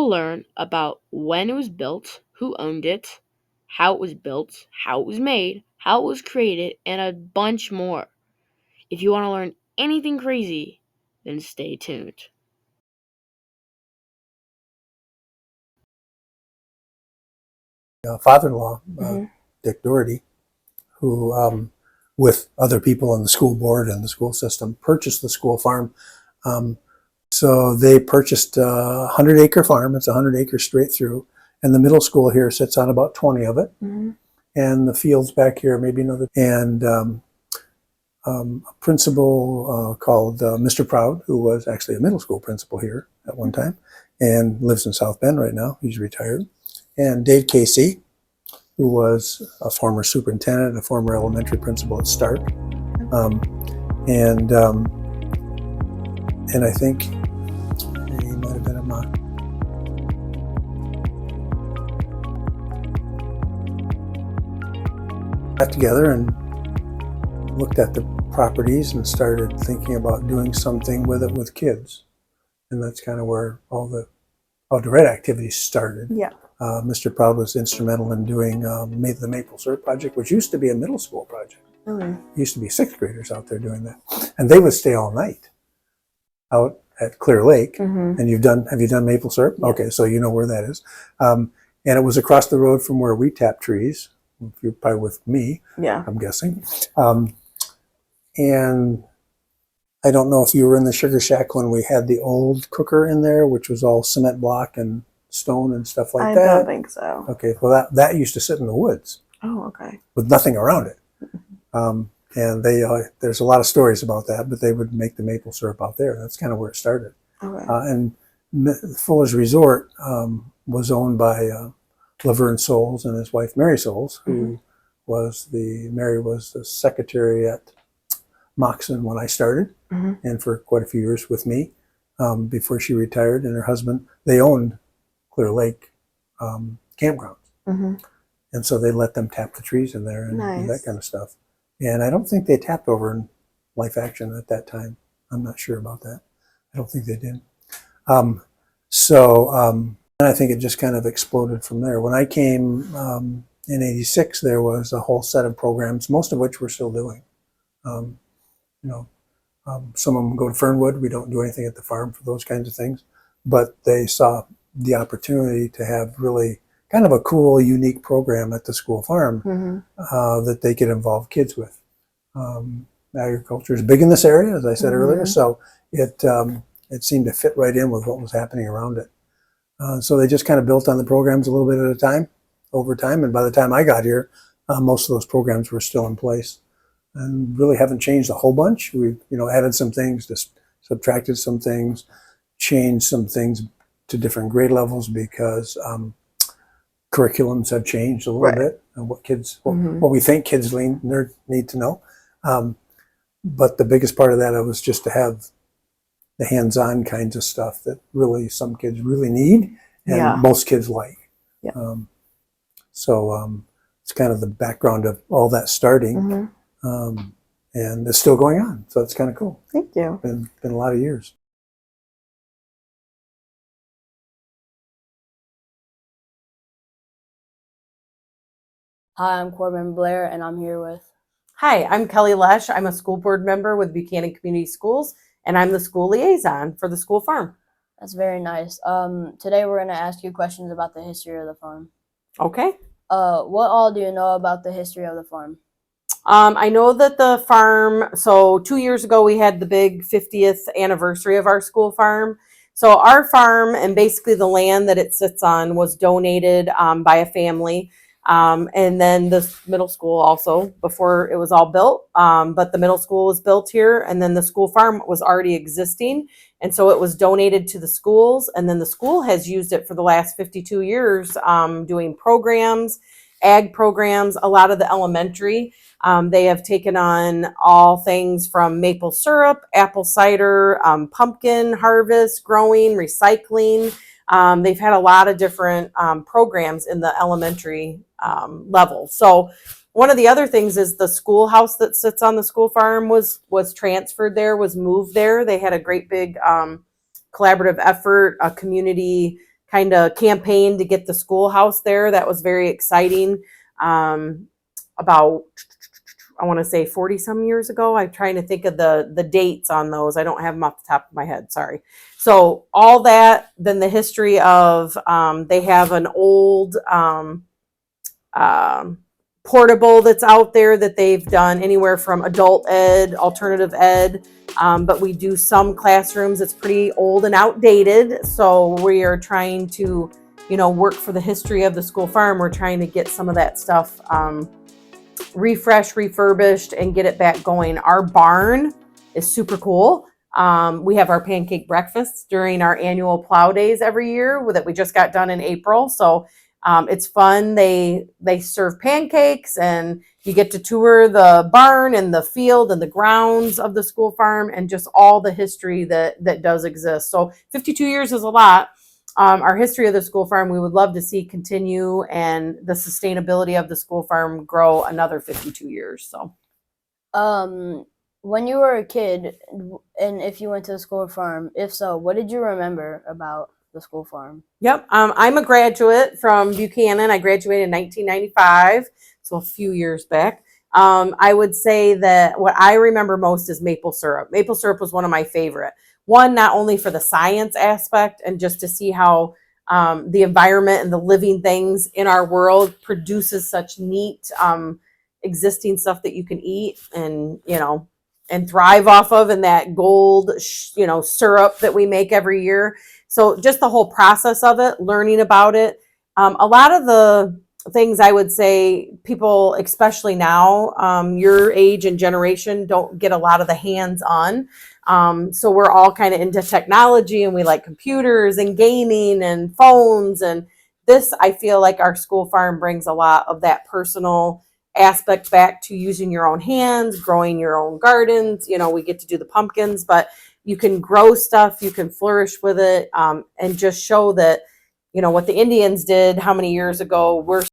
will learn about when it was built, who owned it, how it was built, how it was made, how it was created, and a bunch more. If you want to learn anything crazy, then stay tuned. Father-in-law, Mm-hmm. Dick Doherty, who, with other people on the school board and the school system, purchased the school farm. So they purchased a 100-acre farm. It's 100 acres straight through. And the middle school here sits on about 20 of it. Mm-hmm. And the fields back here, maybe another. And a principal called Mr. Proud, who was actually a middle school principal here at one time and lives in South Bend right now. He's retired. And Dave Casey, who was a former superintendent, a former elementary principal at Stark. And I think he might have been a monk. Got together and looked at the properties and started thinking about doing something with it with kids. And that's kind of where all the outdoor activities started. Yeah. Mr. Proud was instrumental in doing the Maple Syrup Project, which used to be a middle school project. Mm-hmm. Used to be sixth graders out there doing that. And they would stay all night out at Clear Lake. Mm-hmm. And have you done Maple Syrup? Yeah. Okay, so you know where that is. And it was across the road from where we tap trees. You're probably with me, Yeah. I'm guessing. And I don't know if you were in the Sugar Shack when we had the old cooker in there, which was all cement block and stone and stuff like that. I don't think so. Okay, well that used to sit in the woods. Oh, okay. With nothing around it. And there's a lot of stories about that, but they would make the maple syrup out there. That's kind of where it started. Okay. And Fuller's Resort was owned by Laverne Souls and his wife Mary Souls, who Mary was the secretary at Moxon when I started, and for quite a few years with me before she retired. And her husband, they owned Clear Lake campgrounds. And so they let them tap the trees in there and do that kind of stuff. And I don't think they tapped over in Life Action at that time. I'm not sure about that. I don't think they did. And I think it just kind of exploded from there. When I came in '86, there was a whole set of programs, most of which we're still doing. Some of them go to Fernwood. We don't do anything at the farm for those kinds of things. But they saw the opportunity to have really kind of a cool, unique program at the school farm that they could involve kids with. Agriculture is big in this area, as I said earlier, so it seemed to fit right in with what was happening around it. So they just kind of built on the programs a little bit at a time, over time, and by the time I got here, most of those programs were still in place and really haven't changed a whole bunch. We've added some things, just subtracted some things, changed some things to different grade levels because curriculums have changed a little bit, and what we think kids need to know. But the biggest part of that was just to have the hands-on kinds of stuff that really some kids really need and most kids like. Yeah. It's kind of the background of all that starting, and it's still going on. So it's kind of cool. Thank you. Been a lot of years. Hi, I'm Corbin Blair, and I'm here with... Hi, I'm Kelly Lesh. I'm a school board member with Buchanan Community Schools, and I'm the school liaison for the school farm. That's very nice. Today we're going to ask you questions about the history of the farm. Okay. What all do you know about the history of the farm? I know that the farm, so 2 years ago we had the big 50th anniversary of our school farm. So our farm and basically the land that it sits on was donated by a family. And then the middle school also before it was all built. But the middle school was built here, and then the school farm was already existing. And so it was donated to the schools, and then the school has used it for the last 52 years, doing programs, ag programs, a lot of the elementary. They have taken on all things from maple syrup, apple cider, pumpkin harvest, growing, recycling. They've had a lot of different programs in the elementary level. So one of the other things is the schoolhouse that sits on the school farm was transferred there, was moved there. They had a great big collaborative effort, a community kind of campaigned to get the schoolhouse there. That was very exciting. About, I want to say 40 some years ago. I'm trying to think of the dates on those. I don't have them off the top of my head. Sorry. So all that, then the history of, they have an old portable that's out there that they've done anywhere from adult ed, alternative ed. But we do some classrooms. It's pretty old and outdated. So we are trying to, work for the history of the school farm. We're trying to get some of that stuff refreshed, refurbished, and get it back going. Our barn is super cool. We have our pancake breakfasts during our annual plow days every year that we just got done in April. So it's fun. They serve pancakes, and you get to tour the barn and the field and the grounds of the school farm and just all the history that does exist. So 52 years is a lot. Our history of the school farm, we would love to see continue, and the sustainability of the school farm grow another 52 years. So, when you were a kid, and if you went to the school farm, if so, what did you remember about the school farm? Yep. I'm a graduate from Buchanan. I graduated in 1995, so a few years back. I would say that what I remember most is maple syrup. Maple syrup was one of my favorite. One, not only for the science aspect and just to see how the environment and the living things in our world produces such neat existing stuff that you can eat and thrive off of, and that gold syrup that we make every year. So just the whole process of it, learning about it. A lot of the things I would say people, especially now, your age and generation, don't get a lot of the hands-on. So we're all kind of into technology, and we like computers and gaming and phones. And this, I feel like our school farm brings a lot of that personal aspect back to using your own hands, growing your own gardens. We get to do the pumpkins, but you can grow stuff, you can flourish with it, and just show that, what the Indians did how many years ago, we're